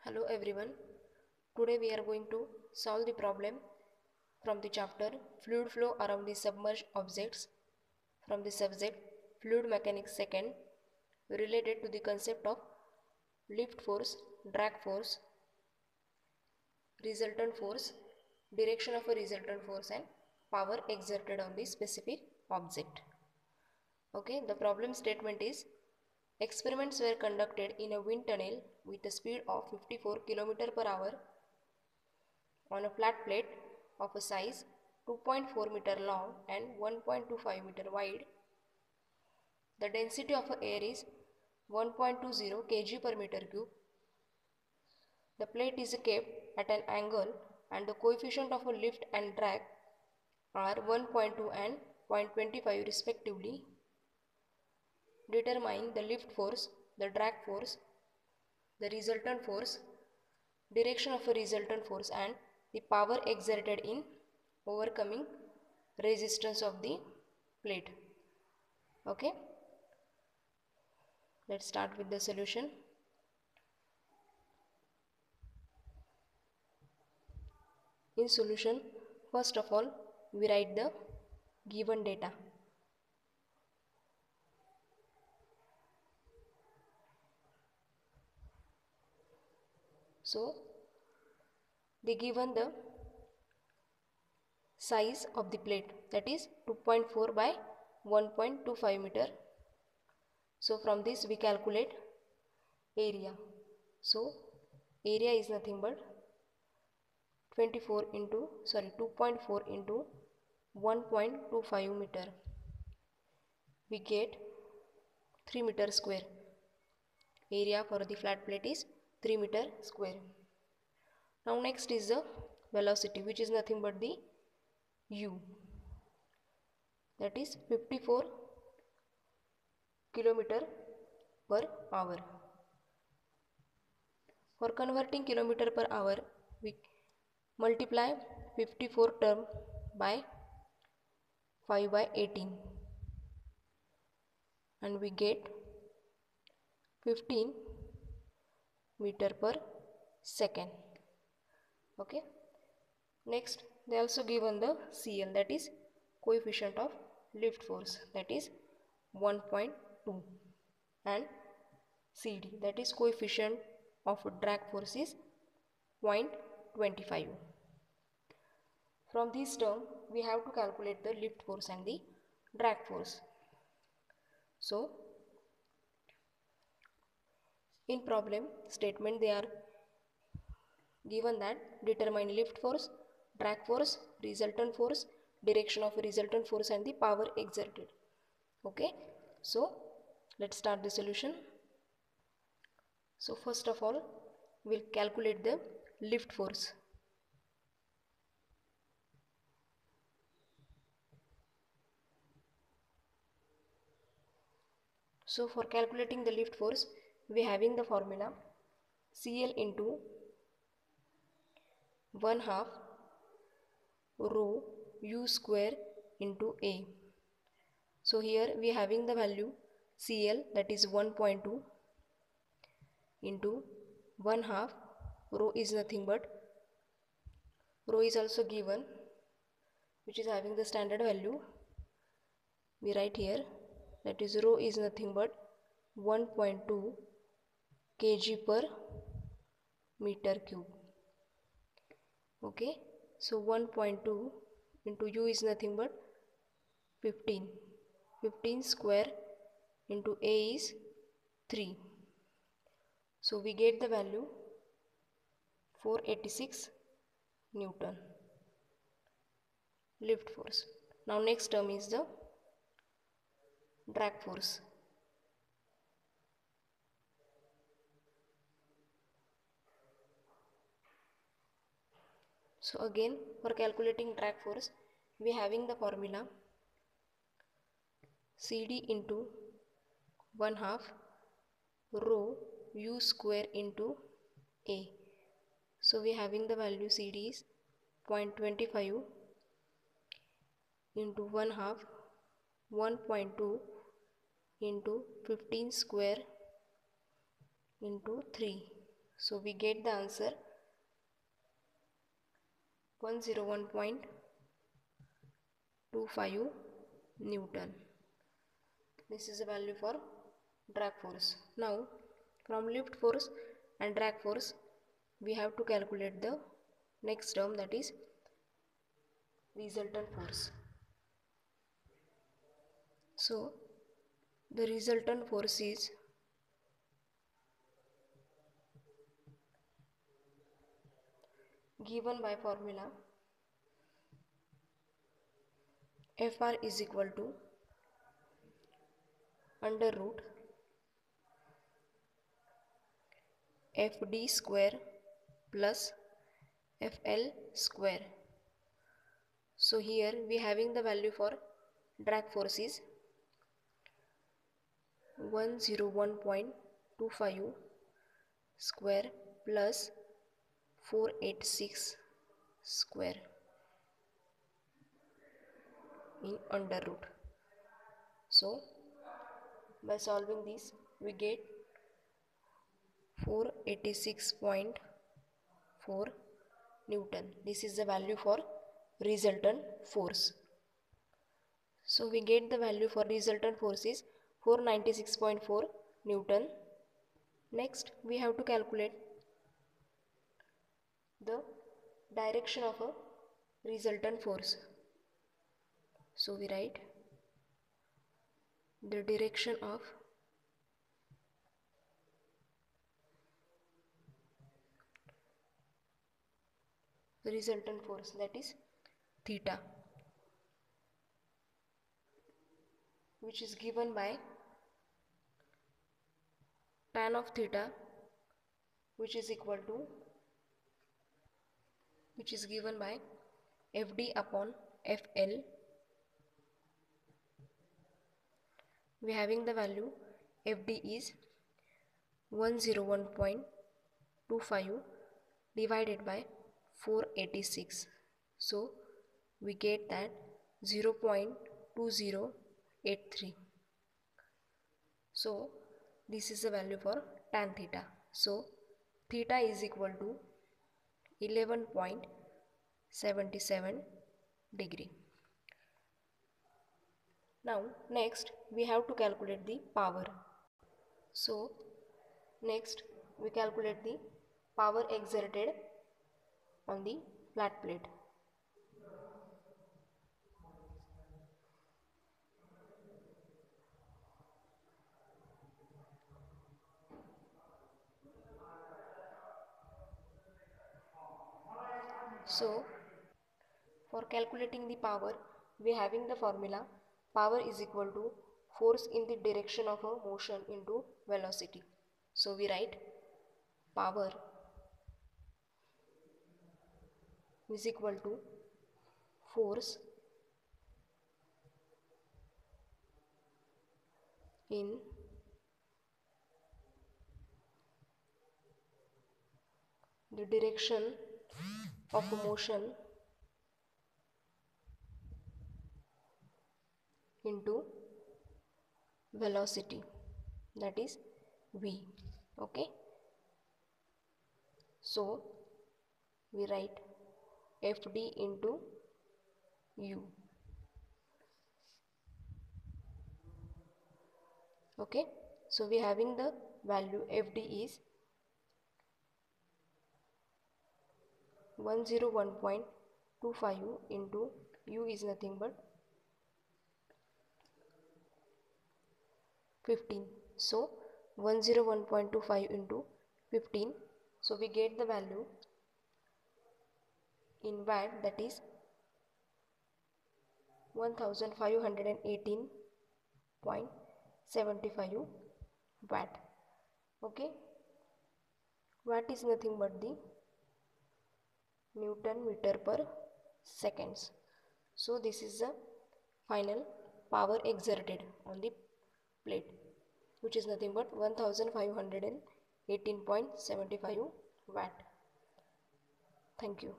Hello everyone. Today we are going to solve the problem from the chapter Fluid Flow around the submerged objects from the subject Fluid Mechanics Second related to the concept of lift force, drag force, resultant force, direction of a resultant force and power exerted on the specific object. Okay, the problem statement is experiments were conducted in a wind tunnel with a speed of 54 km per hour on a flat plate of a size 2.4 meter long and 1.25 meter wide. The density of air is 1.20 kg per meter cube. The plate is kept at an angle and the coefficient of a lift and drag are 1.2 and 0.25 respectively. Determine the lift force, the drag force, the resultant force, direction of a resultant force and the power exerted in overcoming resistance of the plate. Okay, let's start with the solution. In solution, first of all we write the given data. So they given the size of the plate, that is 2.4 by 1.25 meter. So from this we calculate area. So area is nothing but 2.4 into 1.25 meter. We get 3 meter square. Area for the flat plate is 3 meter square. Now next is the velocity, which is nothing but the u, that is 54 kilometer per hour. For converting kilometer per hour, we multiply 54 term by 5 by 18 and we get 15 meter per second. Okay. Next, they also given the CL, that is coefficient of lift force, that is 1.2 and CD, that is coefficient of drag force is 0.25. From this term we have to calculate the lift force and the drag force. So in problem statement they are given that determine lift force, drag force, resultant force, direction of resultant force and the power exerted. Okay, so let's start the solution. So first of all we'll calculate the lift force. So for calculating the lift force we having the formula CL into 1/2 rho u square into A. So here we having the value CL, that is 1.2 into 1/2 rho is nothing but rho is also given, which is having the standard value. We write here, that is rho is nothing but 1.2 kg per meter cube. Okay, so 1.2 into u is nothing but 15 square into A is 3. So we get the value 486 Newton lift force. Now next term is the drag force. So again for calculating drag force we having the formula CD into 1/2 rho u square into A. So we having the value CD is 0.25 into 1/2 1.2 into 15 square into 3. So we get the answer 101.25 Newton. This is the value for drag force. Now from lift force and drag force we have to calculate the next term, that is resultant force. So the resultant force is given by formula Fr is equal to under root Fd square plus Fl square. So here we having the value for drag force is 101.25 square plus 486 square in under root. So by solving this we get 486.4 Newton. This is the value for resultant force. So we get the value for resultant force is 496.4 Newton. Next we have to calculate the direction of a resultant force. So we write the direction of resultant force, that is theta, which is given by tan of theta, which is given by Fd upon Fl. We having the value Fd is 101.25 divided by 486. So we get that 0.2083. So this is the value for tan theta. So theta is equal to 11.77 degree. Now next we have to calculate the power. So next we calculate the power exerted on the flat plate. So for calculating the power we having the formula power is equal to force in the direction of a motion into velocity. So we write power is equal to force in the direction of a motion into velocity, that is v. Okay, so we write Fd into u. Okay, so we having the value Fd is 101.25 into u is nothing but 15. So 101.25 into 15. So we get the value in watt, that is 1518.75 watt. Okay, watt is nothing but the Newton meter per seconds. So this is the final power exerted on the plate, which is nothing but 1518.75 watt. Thank you.